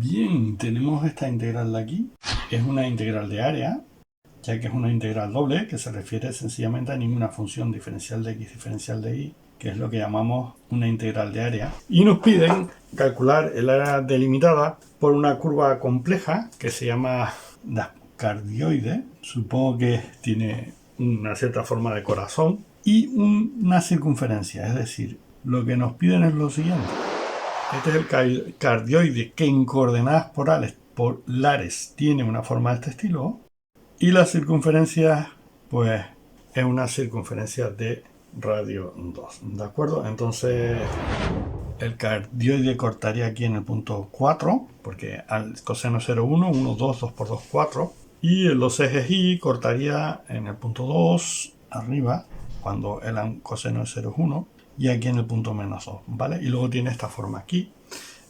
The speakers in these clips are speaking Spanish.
Bien, tenemos esta integral de aquí. Es una integral de área, ya que es una integral doble, que se refiere sencillamente a ninguna función diferencial de x, diferencial de y, que es lo que llamamos una integral de área. Y nos piden calcular el área delimitada por una curva compleja que se llama la cardioide. Supongo que tiene una cierta forma de corazón y una circunferencia. Es decir, lo que nos piden es lo siguiente. Este es el cardioide que en coordenadas polares tiene una forma de este estilo. Y la circunferencia, pues, es una circunferencia de radio 2. ¿De acuerdo? Entonces, el cardioide cortaría aquí en el punto 4, porque al coseno 0,1, 1, 2, 2 por 2, 4. Y en los ejes y cortaría en el punto 2, arriba, cuando el coseno es 0,1. Y aquí en el punto menos 2, ¿vale? Y luego tiene esta forma aquí.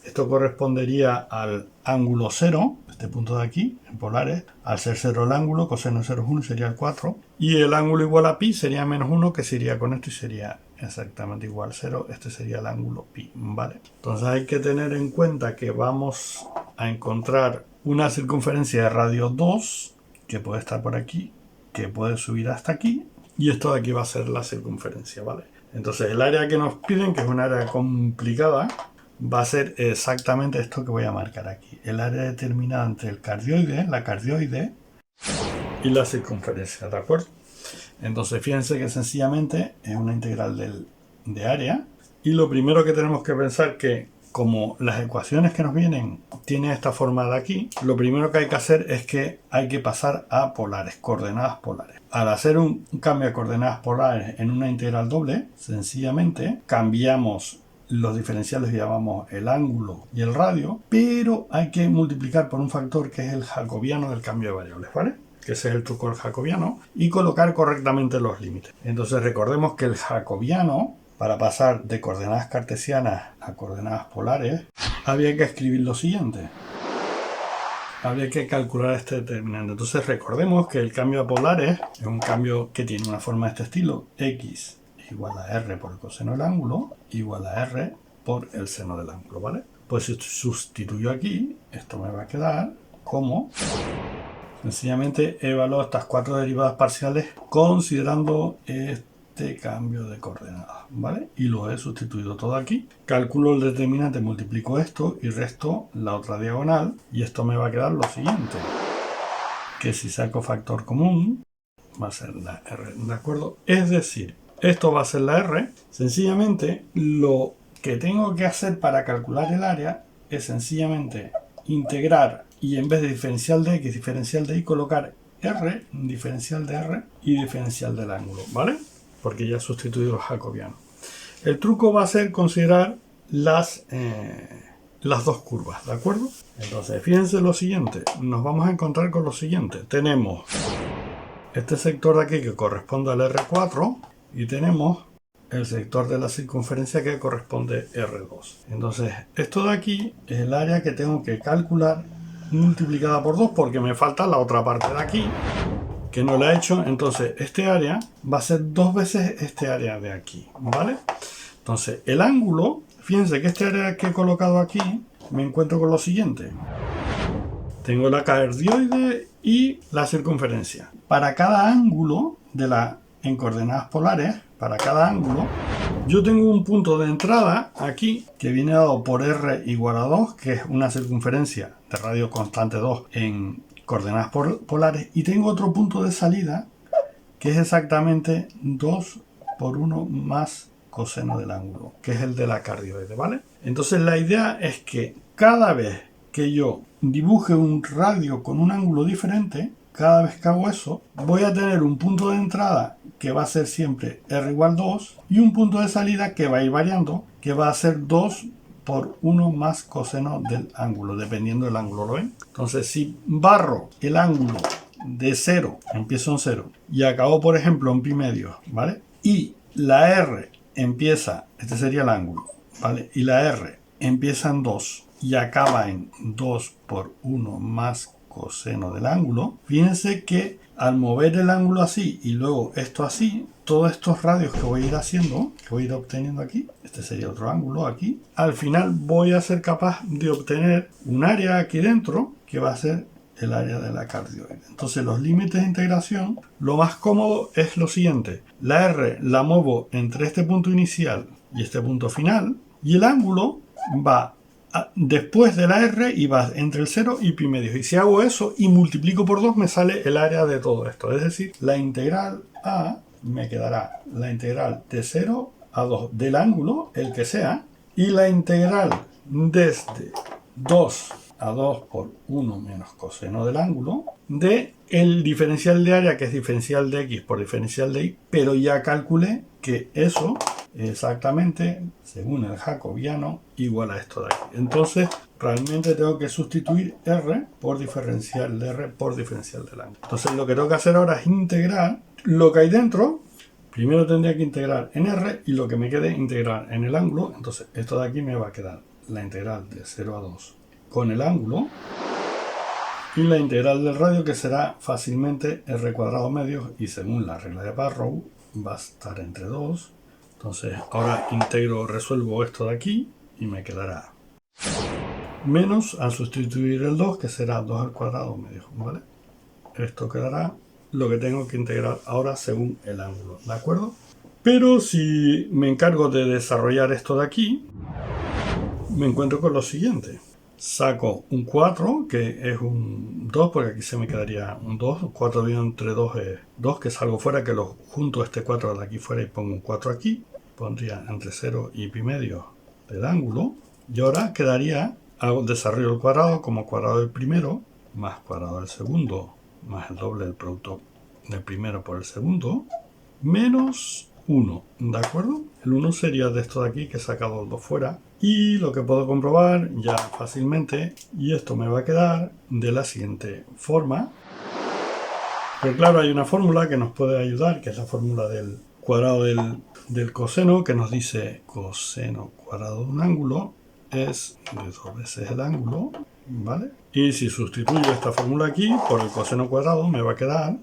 Esto correspondería al ángulo 0, este punto de aquí, en polares. Al ser 0 el ángulo, coseno 0 es 1 sería el 4. Y el ángulo igual a pi sería menos 1, que se iría con esto y sería exactamente igual a 0. Este sería el ángulo pi, ¿vale? Entonces hay que tener en cuenta que vamos a encontrar una circunferencia de radio 2, que puede estar por aquí, que puede subir hasta aquí. Y esto de aquí va a ser la circunferencia, ¿vale? Entonces el área que nos piden, que es un área complicada, va a ser exactamente esto que voy a marcar aquí. El área determinada entre el cardioide, la cardioide y la circunferencia, ¿de acuerdo? Entonces fíjense que sencillamente es una integral de área. Y lo primero que tenemos que pensar que como las ecuaciones que nos vienen tienen esta forma de aquí, lo primero que hay que hacer es que hay que pasar a polares, coordenadas polares. Al hacer un cambio de coordenadas polares en una integral doble, sencillamente cambiamos los diferenciales, llamamos el ángulo y el radio, pero hay que multiplicar por un factor que es el jacobiano del cambio de variables, ¿vale? Que ese es el truco del jacobiano, y colocar correctamente los límites. Entonces recordemos que el jacobiano, para pasar de coordenadas cartesianas a coordenadas polares, había que escribir lo siguiente. Habría que calcular este determinante. Entonces recordemos que el cambio a polares es un cambio que tiene una forma de este estilo. X igual a r por el coseno del ángulo igual a r por el seno del ángulo, ¿vale? Pues si sustituyo aquí, esto me va a quedar como... Sencillamente he evaluado estas 4 derivadas parciales considerando este cambio de coordenadas, ¿vale? Y lo he sustituido todo aquí. Calculo el determinante, multiplico esto y resto la otra diagonal. Y esto me va a quedar lo siguiente. Que si saco factor común, va a ser la r, ¿de acuerdo? Es decir, esto va a ser la r. Sencillamente, lo que tengo que hacer para calcular el área es sencillamente integrar y en vez de diferencial de x, diferencial de y, colocar r, diferencial de r y diferencial del ángulo, ¿vale? Porque ya he sustituido los jacobianos. El truco va a ser considerar las dos curvas, ¿de acuerdo? Entonces, fíjense lo siguiente. Nos vamos a encontrar con lo siguiente. Tenemos este sector de aquí que corresponde al R4 y tenemos el sector de la circunferencia que corresponde a R2. Entonces, esto de aquí es el área que tengo que calcular multiplicada por 2 porque me falta la otra parte de aquí que no la he hecho. Entonces, este área va a ser 2 veces este área de aquí, ¿vale? Entonces, el ángulo, fíjense que este área que he colocado aquí, me encuentro con lo siguiente. Tengo la cardioide y la circunferencia. Para cada ángulo en coordenadas polares, para cada ángulo, yo tengo un punto de entrada aquí que viene dado por r igual a 2, que es una circunferencia de radio constante 2 en coordenadas polares, y tengo otro punto de salida que es exactamente 2 por 1 más coseno del ángulo, que es el de la cardioide, ¿vale? Entonces la idea es que cada vez que yo dibuje un radio con un ángulo diferente, cada vez que hago eso, voy a tener un punto de entrada que va a ser siempre r igual 2 y un punto de salida que va a ir variando, que va a ser 2 por 1 más coseno del ángulo, dependiendo del ángulo, ¿lo ven? Entonces, si barro el ángulo de 0, empiezo en 0, y acabo, por ejemplo, en pi medio, ¿vale? Y la r empieza, este sería el ángulo, ¿vale? Y la r empieza en 2 y acaba en 2 por 1 más coseno del ángulo, fíjense que al mover el ángulo así y luego esto así, todos estos radios que voy a ir haciendo, que voy a ir obteniendo aquí, este sería otro ángulo aquí, al final voy a ser capaz de obtener un área aquí dentro que va a ser el área de la cardioide. Entonces los límites de integración, lo más cómodo es lo siguiente: la R la muevo entre este punto inicial y este punto final, y el ángulo va después de la R y va entre el 0 y pi medios. Y si hago eso y multiplico por 2 me sale el área de todo esto. Es decir, la integral A me quedará la integral de 0 a 2 del ángulo, el que sea, y la integral desde 2 a 2 por 1 menos coseno del ángulo de el diferencial de área, que es diferencial de x por diferencial de y, pero ya calculé que eso exactamente, según el jacobiano, igual a esto de aquí. Entonces realmente tengo que sustituir r por diferencial de r por diferencial del ángulo. Entonces lo que tengo que hacer ahora es integrar lo que hay dentro. Primero tendría que integrar en r y lo que me quede integrar en el ángulo. Entonces esto de aquí me va a quedar la integral de 0 a 2 con el ángulo y la integral del radio, que será fácilmente r cuadrado medios, y según la regla de Barrow va a estar entre 2. Entonces ahora resuelvo esto de aquí y me quedará menos, al sustituir el 2, que será 2 al cuadrado medios, ¿vale? Esto quedará lo que tengo que integrar ahora según el ángulo, ¿de acuerdo? Pero si me encargo de desarrollar esto de aquí, me encuentro con lo siguiente. Saco un 4, que es un 2, porque aquí se me quedaría un 2. 4 dividido entre 2 es 2, que salgo fuera, que lo junto este 4 de aquí fuera y pongo un 4 aquí. Pondría entre 0 y pi medio del ángulo. Y ahora quedaría, desarrollo el cuadrado como cuadrado del primero, más cuadrado del segundo, más el doble del producto del primero por el segundo, menos 1, ¿de acuerdo? El 1 sería de esto de aquí, que he sacado el 2 fuera, y lo que puedo comprobar ya fácilmente, y esto me va a quedar de la siguiente forma. Pero claro, hay una fórmula que nos puede ayudar, que es la fórmula del cuadrado del coseno, que nos dice coseno cuadrado de un ángulo es de 2 veces el ángulo, ¿vale? Y si sustituyo esta fórmula aquí por el coseno cuadrado, me va a quedar...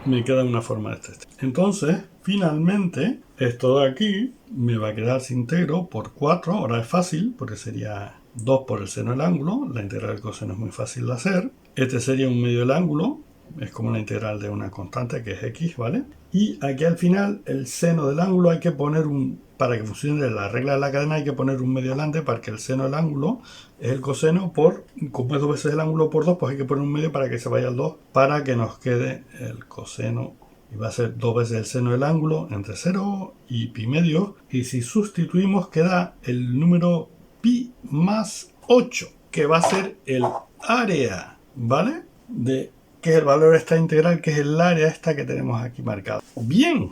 me queda una forma de este. Entonces, finalmente, esto de aquí me va a quedar si integro por 4. Ahora es fácil, porque sería 2 por el seno del ángulo. La integral del coseno es muy fácil de hacer. Este sería un medio del ángulo. Es como la integral de una constante, que es x, ¿vale? Y aquí al final, el seno del ángulo hay que poner para que funcione la regla de la cadena, hay que poner un medio delante, para que el seno del ángulo es el coseno por, como es 2 veces el ángulo por 2, pues hay que poner un medio para que se vaya al 2, para que nos quede el coseno. Y va a ser 2 veces el seno del ángulo entre 0 y pi medio. Y si sustituimos, queda el número pi más 8, que va a ser el área, ¿vale? Que es el valor de esta integral, que es el área esta que tenemos aquí marcado. Bien.